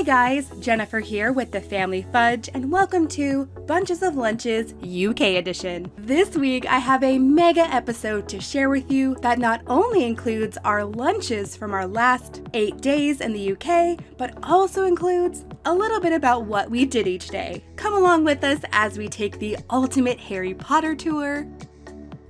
guys, Jennifer here with the Family Fudge, and welcome to Bunches of Lunches UK edition. This week I have a mega episode to share with you that not only includes our lunches from our last 8 days in the UK, but also includes a little bit about what we did each day. Come along with us as we take the ultimate Harry Potter tour,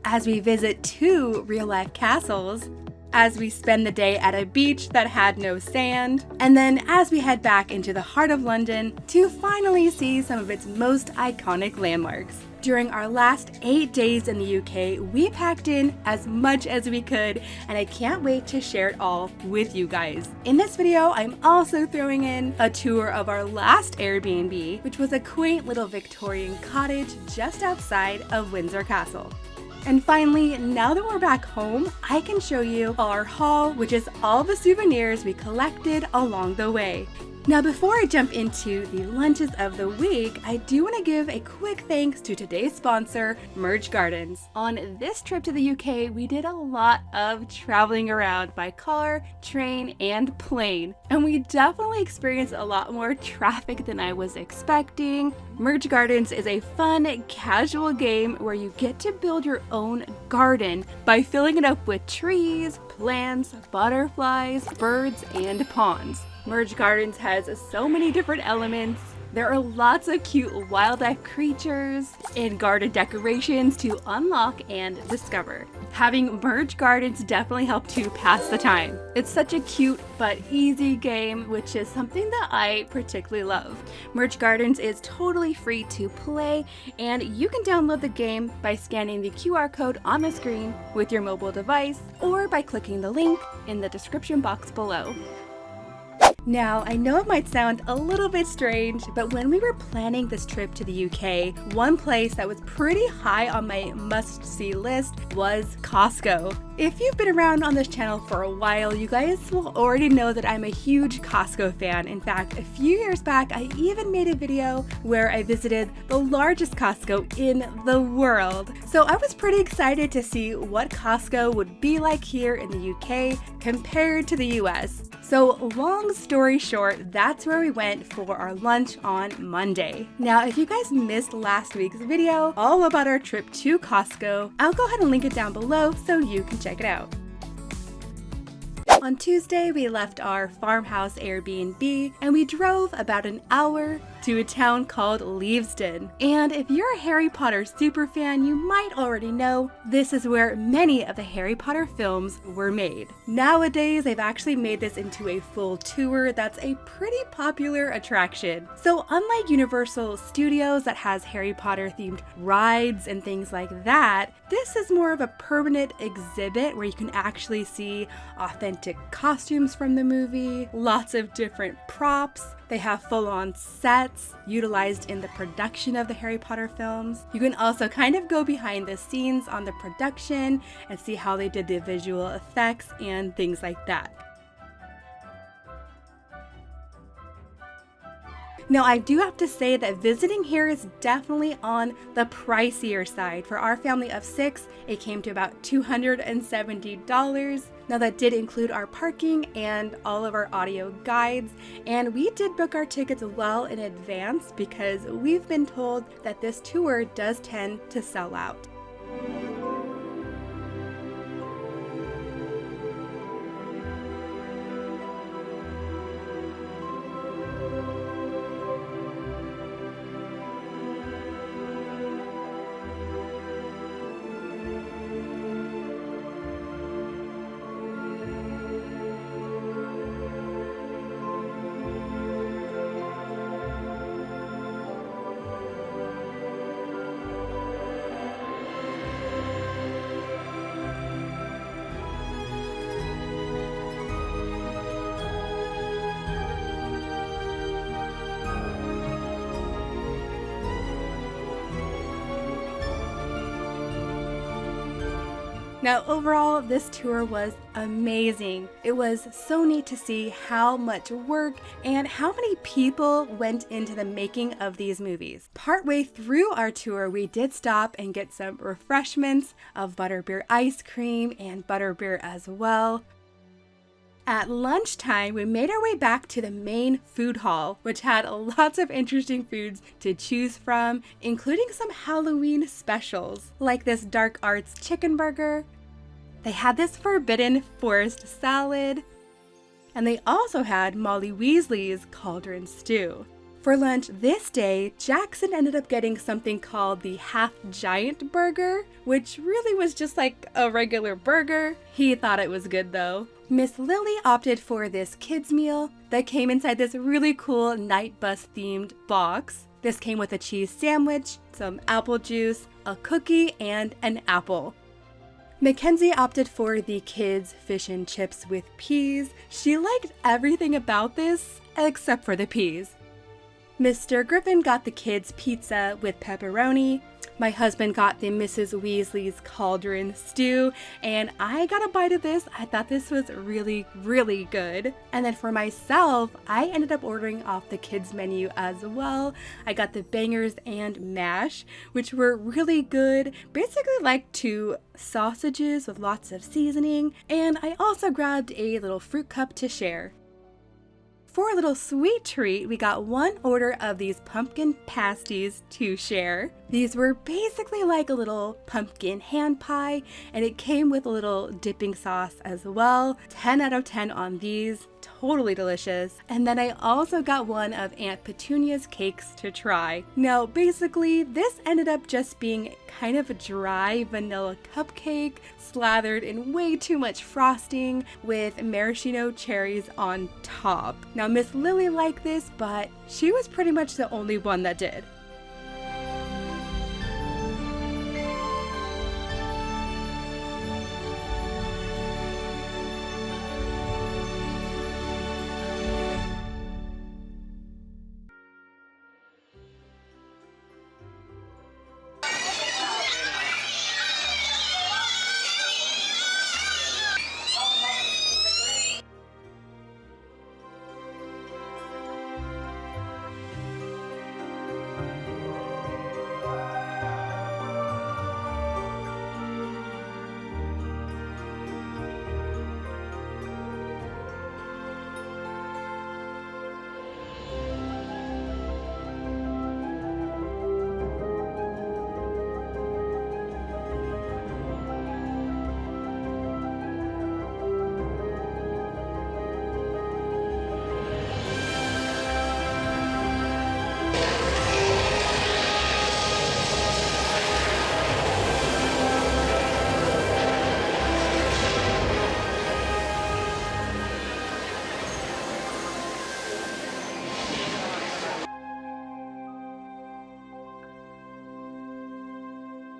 as we visit 2 real-life castles, as we spend the day at a beach that had no sand, and then as we head back into the heart of London to finally see some of its most iconic landmarks. During our last 8 days in the UK, we packed in as much as we could, and I can't wait to share it all with you guys. In this video, I'm also throwing in a tour of our last Airbnb, which was a quaint little Victorian cottage just outside of Windsor Castle. And finally, now that we're back home, I can show you our haul, which is all the souvenirs we collected along the way. Now, before I jump into the lunches of the week, I do want to give a quick thanks to today's sponsor, Merge Gardens. On this trip to the UK, we did a lot of traveling around by car, train, and plane, and we definitely experienced a lot more traffic than I was expecting. Merge Gardens is a fun, casual game where you get to build your own garden by filling it up with trees, plants, butterflies, birds, and ponds. Merge Gardens has so many different elements. There are lots of cute wildlife creatures and garden decorations to unlock and discover. Having Merge Gardens definitely helped to pass the time. It's such a cute but easy game, which is something that I particularly love. Merge Gardens is totally free to play, and you can download the game by scanning the QR code on the screen with your mobile device or by clicking the link in the description box below. Now, I know it might sound a little bit strange, but when we were planning this trip to the UK, one place that was pretty high on my must-see list was Costco. If you've been around on this channel for a while, you guys will already know that I'm a huge Costco fan. In fact, a few years back, I even made a video where I visited the largest Costco in the world. So I was pretty excited to see what Costco would be like here in the UK compared to the US. So long story short, that's where we went for our lunch on Monday. Now, if you guys missed last week's video all about our trip to Costco, I'll go ahead and link it down below so you can check it out. On Tuesday, we left our farmhouse Airbnb and we drove about an hour to a town called Leavesden. And if you're a Harry Potter superfan, you might already know this is where many of the Harry Potter films were made. Nowadays, they've actually made this into a full tour that's a pretty popular attraction. So unlike Universal Studios that has Harry Potter themed rides and things like that, this is more of a permanent exhibit where you can actually see authentic costumes from the movie, lots of different props. They have full-on sets utilized in the production of the Harry Potter films. You can also kind of go behind the scenes on the production and see how they did the visual effects and things like that. Now, I do have to say that visiting here is definitely on the pricier side. For our family of 6, it came to about $270. Now, that did include our parking and all of our audio guides, and we did book our tickets well in advance because we've been told that this tour does tend to sell out. Now, overall, this tour was amazing. It was so neat to see how much work and how many people went into the making of these movies. Partway through our tour, we did stop and get some refreshments of butterbeer ice cream and butterbeer as well. At lunchtime, we made our way back to the main food hall, which had lots of interesting foods to choose from, including some Halloween specials, like this dark arts chicken burger. They had this forbidden forest salad, and they also had Molly Weasley's cauldron stew. For lunch this day, Jackson ended up getting something called the half giant burger, which really was just like a regular burger. He thought it was good though. Miss Lily opted for this kids meal that came inside this really cool night bus themed box. This came with a cheese sandwich, some apple juice, a cookie, and an apple. Mackenzie opted for the kids' fish and chips with peas. She liked everything about this except for the peas. Mr. Griffin got the kids' pizza with pepperoni. My husband got the Mrs. Weasley's cauldron stew, and I got a bite of this. I thought this was really, really good. And then for myself, I ended up ordering off the kids' menu as well. I got the bangers and mash, which were really good. Basically like two sausages with lots of seasoning. And I also grabbed a little fruit cup to share. For a little sweet treat, we got one order of these pumpkin pasties to share. These were basically like a little pumpkin hand pie, and it came with a little dipping sauce as well. 10 out of 10 on these. Totally delicious. And then I also got one of Aunt Petunia's cakes to try. Now, basically, this ended up just being kind of a dry vanilla cupcake slathered in way too much frosting with maraschino cherries on top. Now, Miss Lily liked this, but she was pretty much the only one that did.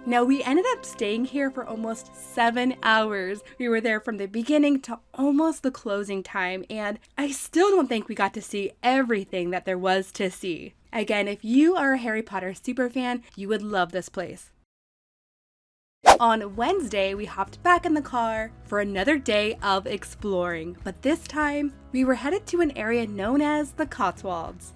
Now, we ended up staying here for almost 7 hours. We were there from the beginning to almost the closing time, and I still don't think we got to see everything that there was to see. Again, if you are a Harry Potter superfan, you would love this place. On Wednesday, we hopped back in the car for another day of exploring, but this time, we were headed to an area known as the Cotswolds.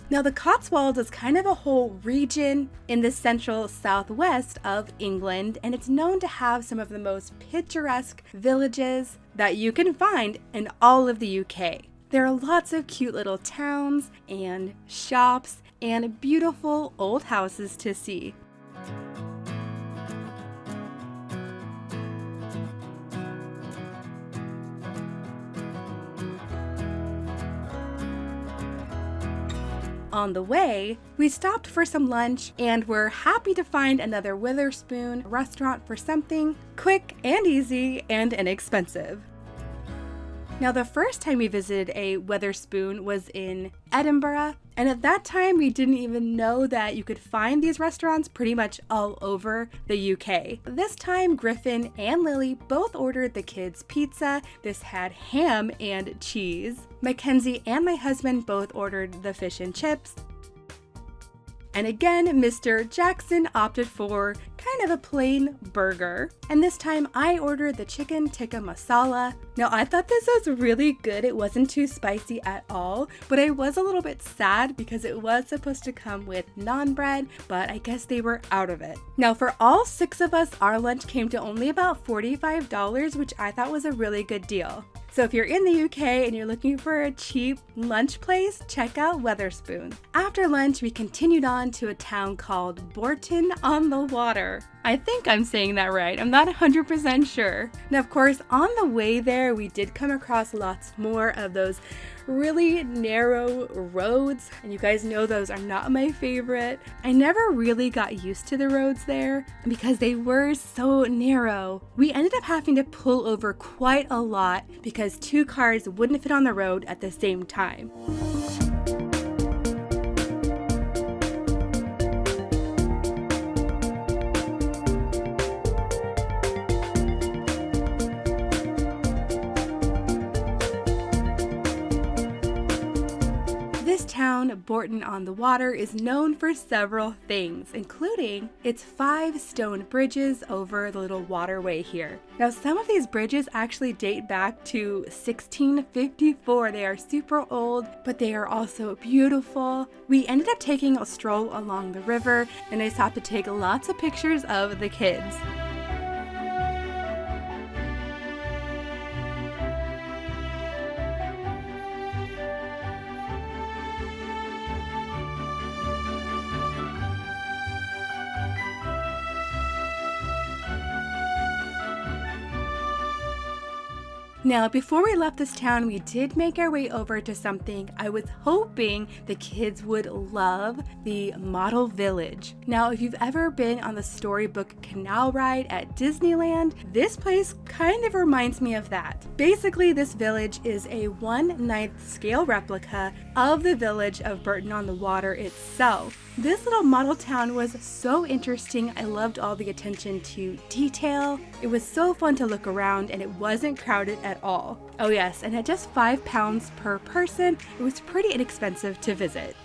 Now, the Cotswolds is kind of a whole region in the central southwest of England, and it's known to have some of the most picturesque villages that you can find in all of the UK. There are lots of cute little towns and shops and beautiful old houses to see. On the way, we stopped for some lunch and were happy to find another Witherspoon restaurant for something quick and easy and inexpensive. Now, the first time we visited a Witherspoon was in Edinburgh, and at that time we didn't even know that you could find these restaurants pretty much all over the UK. This time, Griffin and Lily both ordered the kids' pizza. This had ham and cheese. Mackenzie and my husband both ordered the fish and chips. And again, Mr. Jackson opted for kind of a plain burger. And this time I ordered the chicken tikka masala. Now I thought this was really good. It wasn't too spicy at all, but I was a little bit sad because it was supposed to come with naan bread, but I guess they were out of it. Now for all 6 of us, our lunch came to only about $45, which I thought was a really good deal. So if you're in the UK and you're looking for a cheap lunch place, check out Wetherspoon. After lunch, we continued on to a town called Bourton-on-the-Water. I think I'm saying that right. I'm not 100% sure. Now, of course, on the way there, we did come across lots more of those really narrow roads, and you guys know those are not my favorite. I never really got used to the roads there because they were so narrow. We ended up having to pull over quite a lot because 2 cars wouldn't fit on the road at the same time. This town, Bourton-on-the-Water, is known for several things, including its 5 stone bridges over the little waterway here. Now, some of these bridges actually date back to 1654. They are super old, but they are also beautiful. We ended up taking a stroll along the river, and I stopped to take lots of pictures of the kids. Now, before we left this town, we did make our way over to something I was hoping the kids would love, the Model Village. Now, if you've ever been on the Storybook Canal ride at Disneyland, this place kind of reminds me of that. Basically, this village is a 1/9 scale replica of the village of Bourton-on-the-Water itself. This little model town was so interesting. I loved all the attention to detail. It was so fun to look around, and it wasn't crowded at all. Oh yes, and at just £5 per person, it was pretty inexpensive to visit.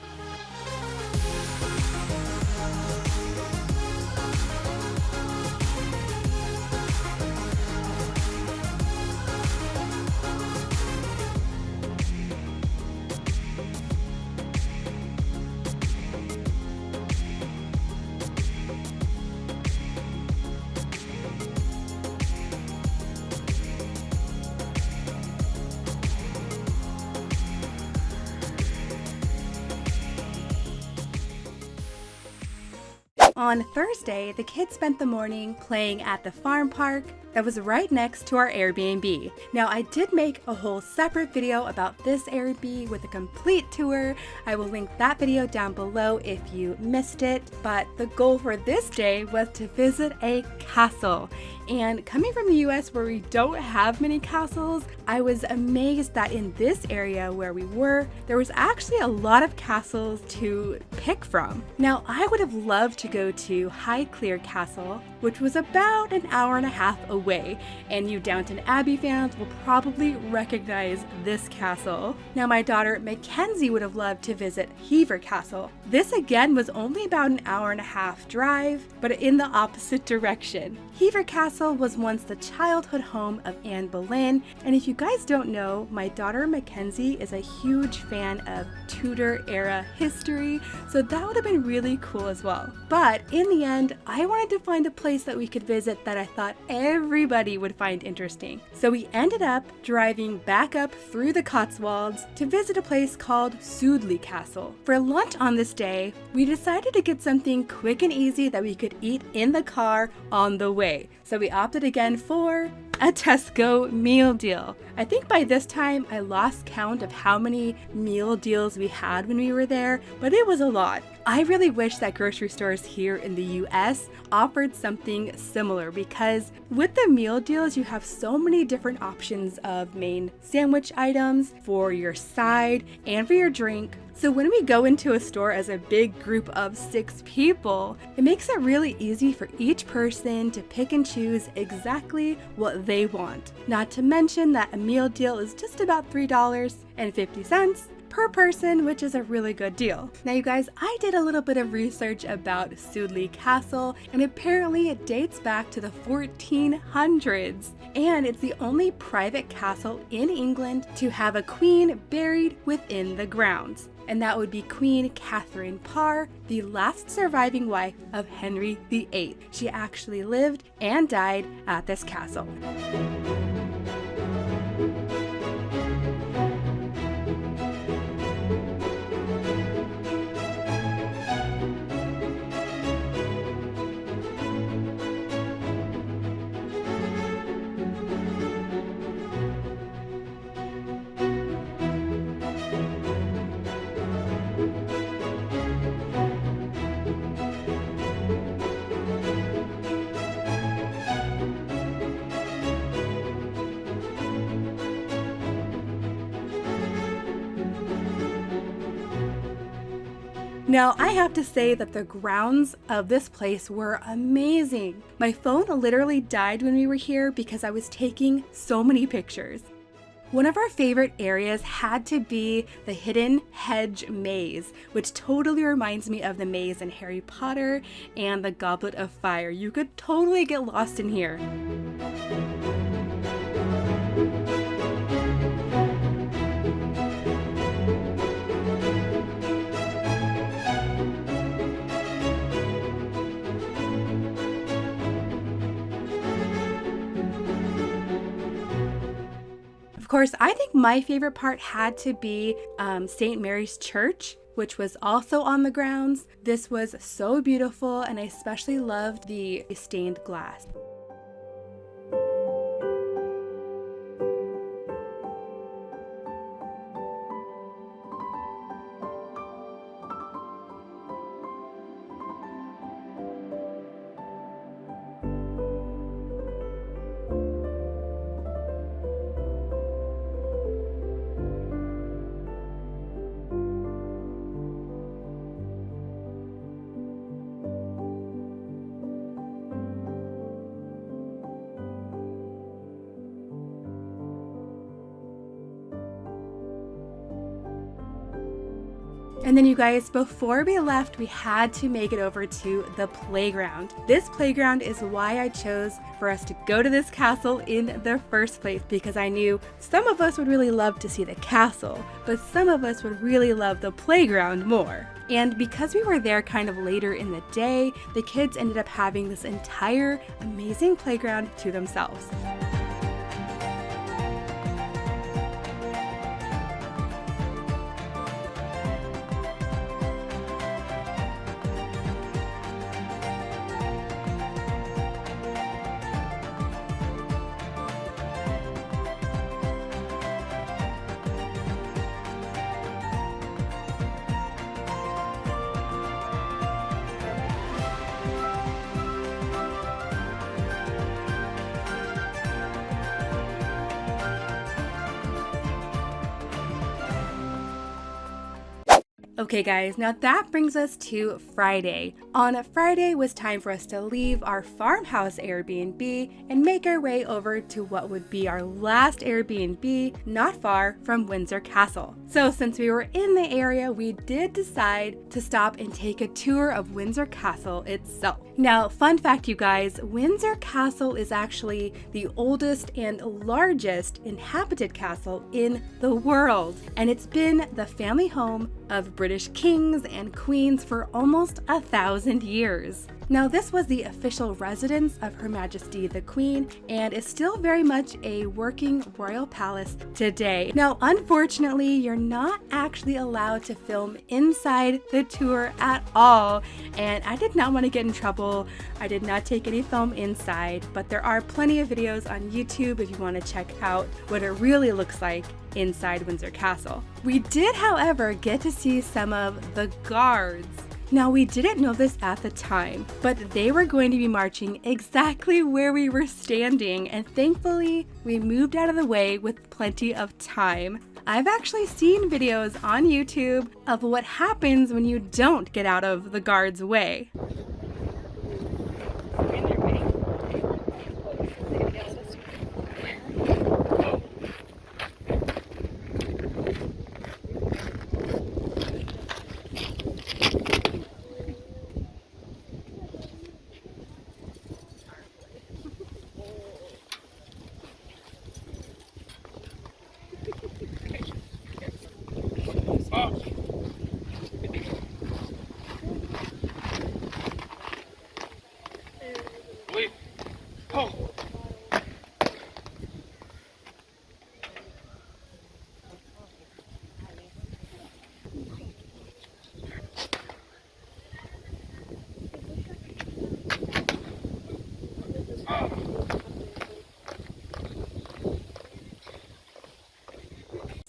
On Thursday, the kids spent the morning playing at the farm park that was right next to our Airbnb. Now, I did make a whole separate video about this Airbnb with a complete tour. I will link that video down below if you missed it. But the goal for this day was to visit a castle. And coming from the US where we don't have many castles, I was amazed that in this area where we were, there was actually a lot of castles to pick from. Now, I would have loved to go to Highclere Castle, which was about an hour and a half away, and you Downton Abbey fans will probably recognize this castle. Now, my daughter Mackenzie would have loved to visit Hever Castle. This again was only about an hour and a half drive, but in the opposite direction. Hever Castle was once the childhood home of Anne Boleyn, and if you guys don't know, my daughter Mackenzie is a huge fan of Tudor era history, so that would have been really cool as well. But in the end, I wanted to find a place that we could visit that I thought everybody would find interesting. So we ended up driving back up through the Cotswolds to visit a place called Sudeley Castle. For lunch on this day, we decided to get something quick and easy that we could eat in the car on the way. So we opted again for a Tesco meal deal. I think by this time I lost count of how many meal deals we had when we were there, but it was a lot. I really wish that grocery stores here in the US offered something similar, because with the meal deals you have so many different options of main sandwich items for your side and for your drink. So when we go into a store as a big group of 6 people, it makes it really easy for each person to pick and choose exactly what they want. Not to mention that a meal deal is just about $3, $2.50 per person, which is a really good deal. Now you guys, I did a little bit of research about Sudeley Castle, and apparently it dates back to the 1400s, and it's the only private castle in England to have a queen buried within the grounds. And that would be Queen Catherine Parr, the last surviving wife of Henry VIII. She actually lived and died at this castle. Now, I have to say that the grounds of this place were amazing. My phone literally died when we were here because I was taking so many pictures. One of our favorite areas had to be the Hidden Hedge Maze, which totally reminds me of the maze in Harry Potter and the Goblet of Fire. You could totally get lost in here. Of course, I think my favorite part had to be St. Mary's Church, which was also on the grounds. This was so beautiful, and I especially loved the stained glass. And then you guys, before we left, we had to make it over to the playground. This playground is why I chose for us to go to this castle in the first place, because I knew some of us would really love to see the castle, but some of us would really love the playground more. And because we were there kind of later in the day, the kids ended up having this entire amazing playground to themselves. Okay guys, now that brings us to Friday. On Friday was time for us to leave our farmhouse Airbnb and make our way over to what would be our last Airbnb not far from Windsor Castle. So since we were in the area, we did decide to stop and take a tour of Windsor Castle itself. Now, fun fact you guys, Windsor Castle is actually the oldest and largest inhabited castle in the world, and it's been the family home of British kings and queens for almost 1,000 years. Now, this was the official residence of Her Majesty the Queen and is still very much a working royal palace today. Now, unfortunately, you're not actually allowed to film inside the tour at all, and I did not want to get in trouble. I did not take any film inside, but there are plenty of videos on YouTube if you want to check out what it really looks like inside Windsor Castle. We did, however, get to see some of the guards. Now, we didn't know this at the time, but they were going to be marching exactly where we were standing, and thankfully, we moved out of the way with plenty of time. I've actually seen videos on YouTube of what happens when you don't get out of the guard's way.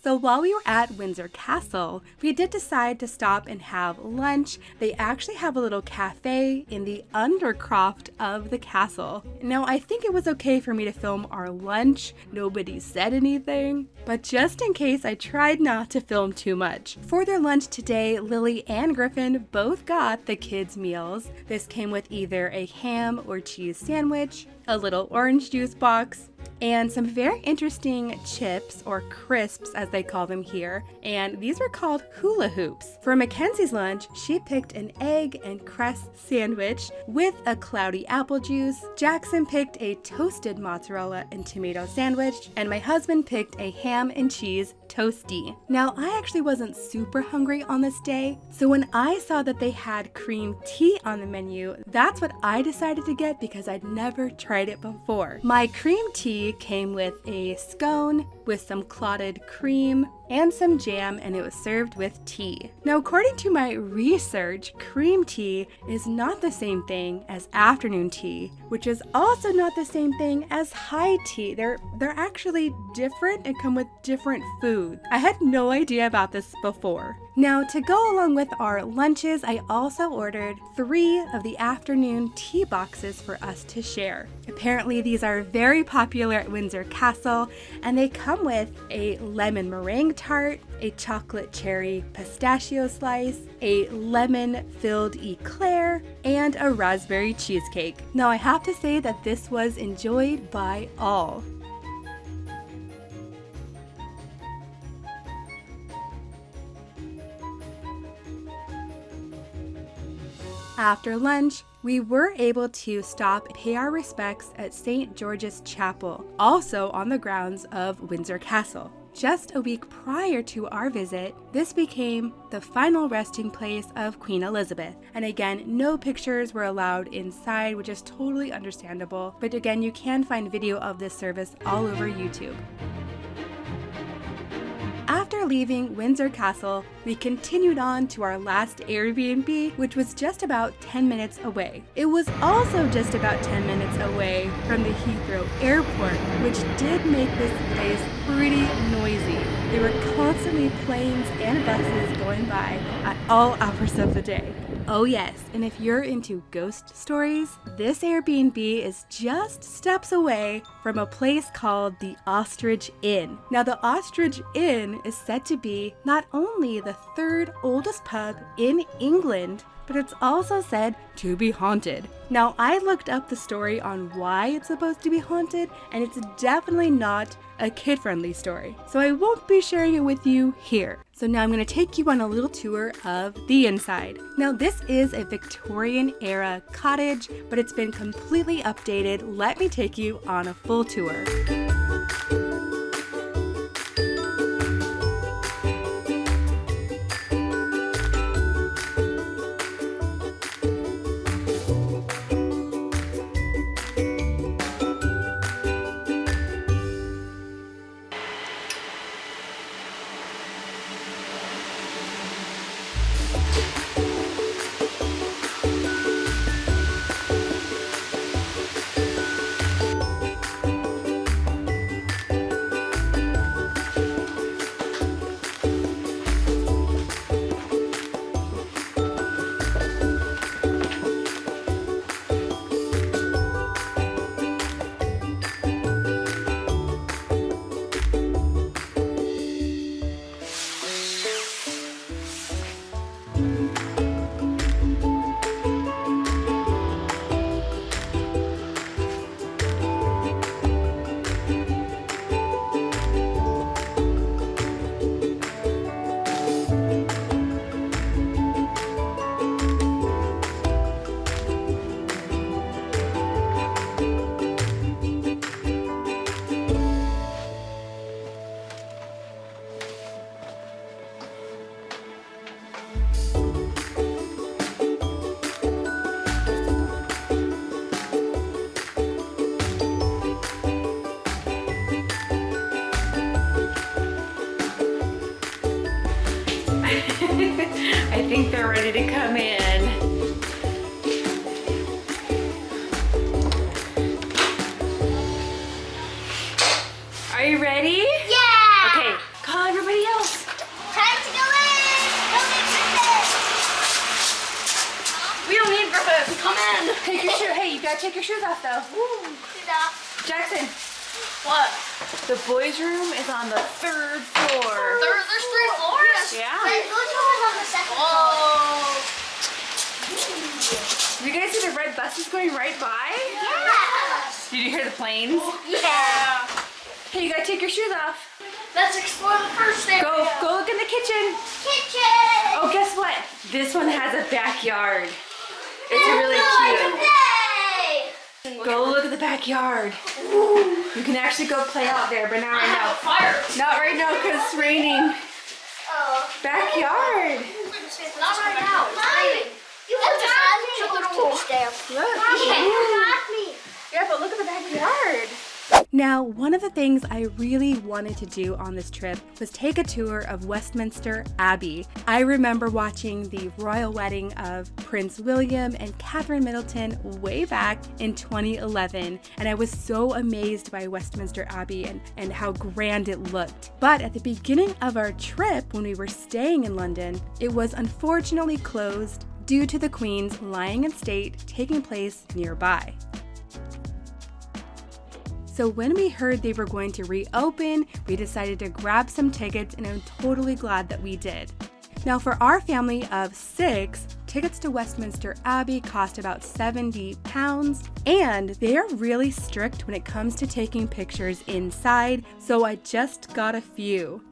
So while we were at Windsor Castle, we did decide to stop and have lunch. They actually have a little cafe in the undercroft of the castle. Now, I think it was okay for me to film our lunch. Nobody said anything, but just in case, I tried not to film too much. For their lunch today, Lily and Griffin both got the kids' meals. This came with either a ham or cheese sandwich, a little orange juice box, and some very interesting chips, or crisps as they call them here, and these were called hula hoops. For Mackenzie's lunch, she picked an egg and cress sandwich with a cloudy apple juice. Jackson picked a toasted mozzarella and tomato sandwich, and my husband picked a ham and cheese toasty. Now, I actually wasn't super hungry on this day, so when I saw that they had cream tea on the menu, that's what I decided to get because I'd never tried it before. My cream tea came with a scone with some clotted cream and some jam, and it was served with tea. Now, according to my research, cream tea is not the same thing as afternoon tea, which is also not the same thing as high tea. They're actually different and come with different foods. I had no idea about this before. Now, to go along with our lunches, I also ordered 3 of the afternoon tea boxes for us to share. Apparently, these are very popular at Windsor Castle, and they come with a lemon meringue tart, a chocolate cherry pistachio slice, a lemon-filled eclair, and a raspberry cheesecake. Now, I have to say that this was enjoyed by all. After lunch, we were able to stop and pay our respects at St. George's Chapel, also on the grounds of Windsor Castle. Just a week prior to our visit, this became the final resting place of Queen Elizabeth. And again, no pictures were allowed inside, which is totally understandable. But again, you can find video of this service all over YouTube. After leaving Windsor Castle, we continued on to our last Airbnb, which was just about 10 minutes away. It was also just about 10 minutes away from the Heathrow Airport, which did make this place pretty noisy. There were constantly planes and buses going by at all hours of the day. Oh yes, and if you're into ghost stories, this Airbnb is just steps away from a place called the Ostrich Inn. Now, the Ostrich Inn is said to be not only the 3rd oldest pub in England, but it's also said to be haunted. Now, I looked up the story on why it's supposed to be haunted, and it's definitely not a kid-friendly story. So I won't be sharing it with you here. So now I'm going to take you on a little tour of the inside. Now, this is a Victorian era cottage, but it's been completely updated. Let me take you on a full tour. I think they're ready to come in. Are you ready? Yeah! Okay, call everybody Take your shoe. Hey, you gotta take your shoes off though. Jackson. What? The boys' room is on the 3rd floor. There's 3 floors? Yeah. Wait, those ones on the second floor. Did you guys see the red buses going right by? Yes. Did you hear the planes? Yeah. Hey, you gotta take your shoes off. Let's explore the first area. Go look in the kitchen. Kitchen. Oh, guess what? This one has a backyard. It's really cute. Go look at the backyard. You can actually go play out there, but not right now. Fire. Not right now because it's raining. Backyard. Not right now. You have to Look. me. Yeah, but look at the backyard. Now, one of the things I really wanted to do on this trip was take a tour of Westminster Abbey. I remember watching the royal wedding of Prince William and Catherine Middleton way back in 2011, and I was so amazed by Westminster Abbey and how grand it looked. But at the beginning of our trip, when we were staying in London, it was unfortunately closed due to the Queen's lying in state taking place nearby. So when we heard they were going to reopen, we decided to grab some tickets, and I'm totally glad that we did. Now for our family of 6, tickets to Westminster Abbey cost about £70, and they're really strict when it comes to taking pictures inside, so I just got a few.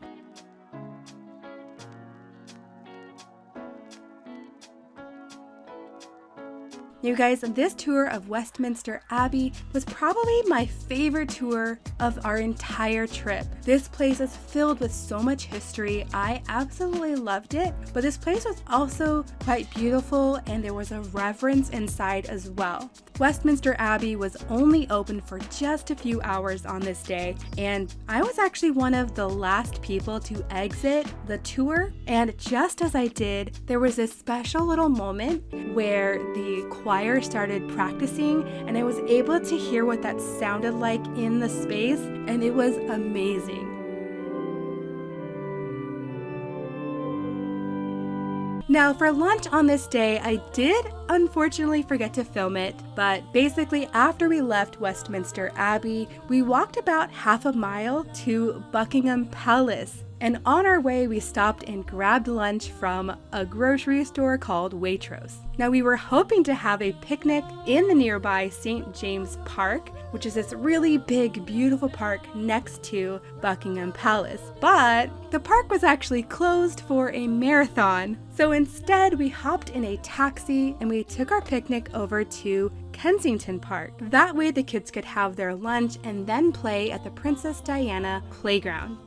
You guys, this tour of Westminster Abbey was probably my favorite tour of our entire trip. This place is filled with so much history. I absolutely loved it, but this place was also quite beautiful, and there was a reverence inside as well. Westminster Abbey was only open for just a few hours on this day, and I was actually one of the last people to exit the tour, and just as I did, there was this special little moment where the choir started practicing, and I was able to hear what that sounded like in the space, and it was amazing. Now for lunch on this day, I did unfortunately forget to film it, but basically after we left Westminster Abbey, we walked about half a mile to Buckingham Palace. And on our way, we stopped and grabbed lunch from a grocery store called Waitrose. Now, we were hoping to have a picnic in the nearby St. James Park, which is this really big, beautiful park next to Buckingham Palace. But the park was actually closed for a marathon. So instead, we hopped in a taxi and we took our picnic over to Kensington Park. That way, the kids could have their lunch and then play at the Princess Diana playground.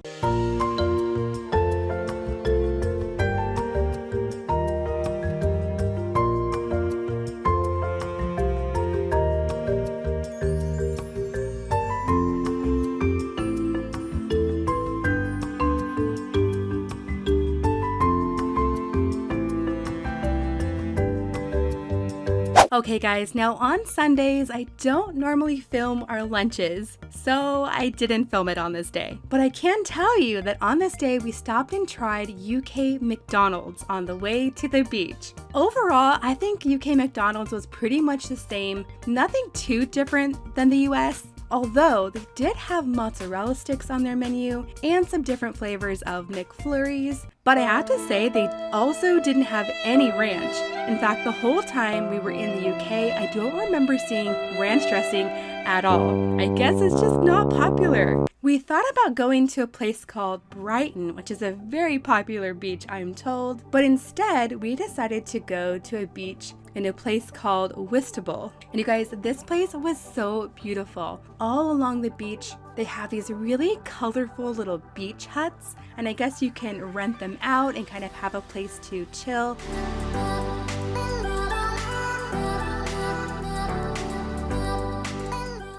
Okay guys, now on Sundays, I don't normally film our lunches, so I didn't film it on this day. But I can tell you that on this day, we stopped and tried UK McDonald's on the way to the beach. Overall, I think UK McDonald's was pretty much the same, nothing too different than the US. Although they did have mozzarella sticks on their menu and some different flavors of McFlurries, but I have to say they also didn't have any ranch. In fact, the whole time we were in the UK, I don't remember seeing ranch dressing at all. I guess it's just not popular. We thought about going to a place called Brighton, which is a very popular beach, I'm told, but instead we decided to go to a beach in a place called Whitstable. And you guys, this place was so beautiful. All along the beach, they have these really colorful little beach huts, and I guess you can rent them out and kind of have a place to chill.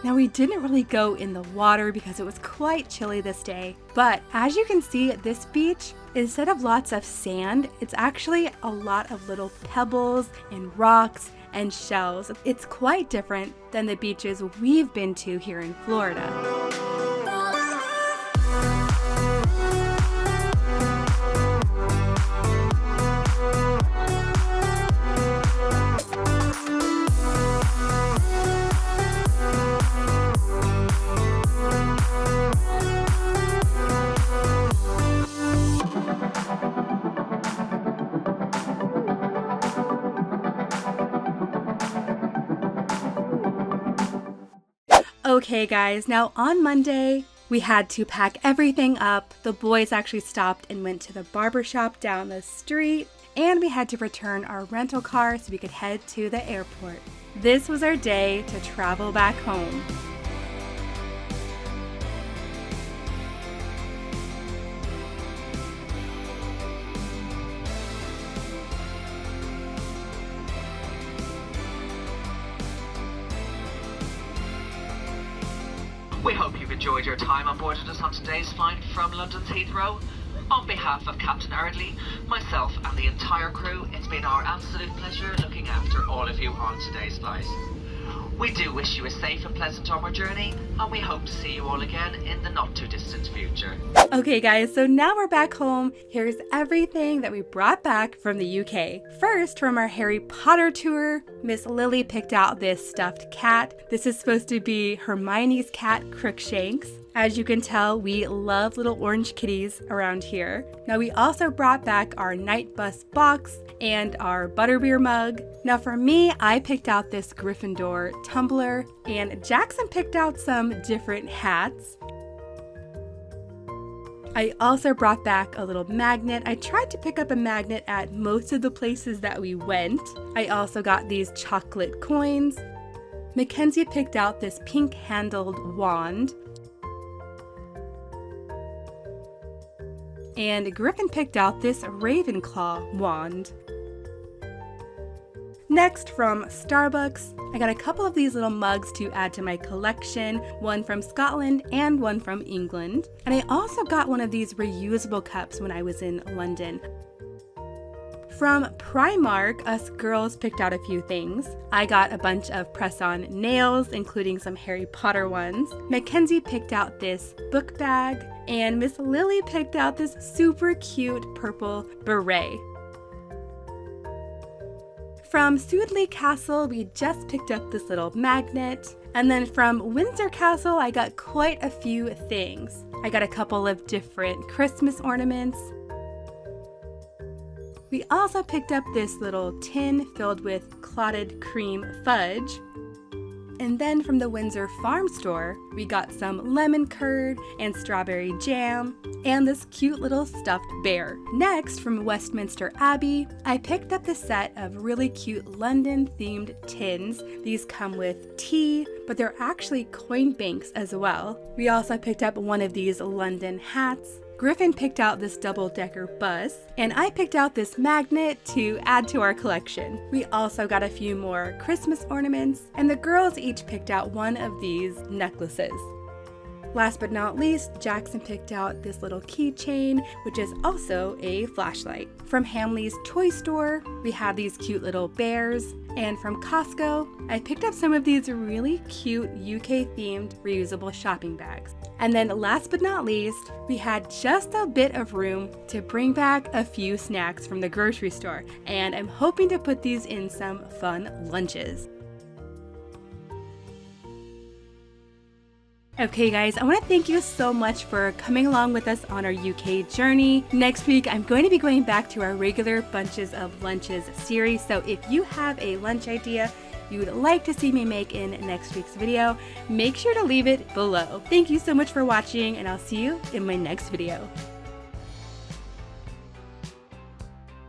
Now we didn't really go in the water because it was quite chilly this day, but as you can see at this beach, instead of lots of sand, it's actually a lot of little pebbles and rocks and shells. It's quite different than the beaches we've been to here in Florida. Okay guys, now on Monday, we had to pack everything up. The boys actually stopped and went to the barber shop down the street, and we had to return our rental car so we could head to the airport. This was our day to travel back home. We hope you've enjoyed your time on board with us on today's flight from London's Heathrow. On behalf of Captain Ardley, myself and the entire crew, it's been our absolute pleasure looking after all of you on today's flight. We do wish you a safe and pleasant onward journey, and we hope to see you all again in the not too distant future. Okay guys, so now we're back home. Here's everything that we brought back from the UK. First, from our Harry Potter tour, Miss Lily picked out this stuffed cat. This is supposed to be Hermione's cat, Crookshanks. As you can tell, we love little orange kitties around here. Now we also brought back our night bus box and our butterbeer mug. Now for me, I picked out this Gryffindor tumbler, and Jackson picked out some different hats. I also brought back a little magnet. I tried to pick up a magnet at most of the places that we went. I also got these chocolate coins. Mackenzie picked out this pink-handled wand. And Griffin picked out this Ravenclaw wand. Next, from Starbucks, I got a couple of these little mugs to add to my collection, one from Scotland and one from England. And I also got one of these reusable cups when I was in London. From Primark, us girls picked out a few things. I got a bunch of press-on nails, including some Harry Potter ones. Mackenzie picked out this book bag, and Miss Lily picked out this super cute purple beret. From Sudeley Castle, we just picked up this little magnet. And then from Windsor Castle, I got quite a few things. I got a couple of different Christmas ornaments. We also picked up this little tin filled with clotted cream fudge. And then from the Windsor Farm Store, we got some lemon curd and strawberry jam, and this cute little stuffed bear. Next, from Westminster Abbey, I picked up the set of really cute London-themed tins. These come with tea, but they're actually coin banks as well. We also picked up one of these London hats. Griffin picked out this double-decker bus, and I picked out this magnet to add to our collection. We also got a few more Christmas ornaments, and the girls each picked out one of these necklaces. Last but not least, Jackson picked out this little keychain, which is also a flashlight. From Hamley's toy store, we have these cute little bears. And from Costco, I picked up some of these really cute UK-themed reusable shopping bags. And then last but not least, we had just a bit of room to bring back a few snacks from the grocery store. And I'm hoping to put these in some fun lunches. Okay guys, I want to thank you so much for coming along with us on our UK journey. Next week, I'm going to be going back to our regular Bunches of Lunches series. So if you have a lunch idea you would like to see me make in next week's video, make sure to leave it below. Thank you so much for watching, and I'll see you in my next video.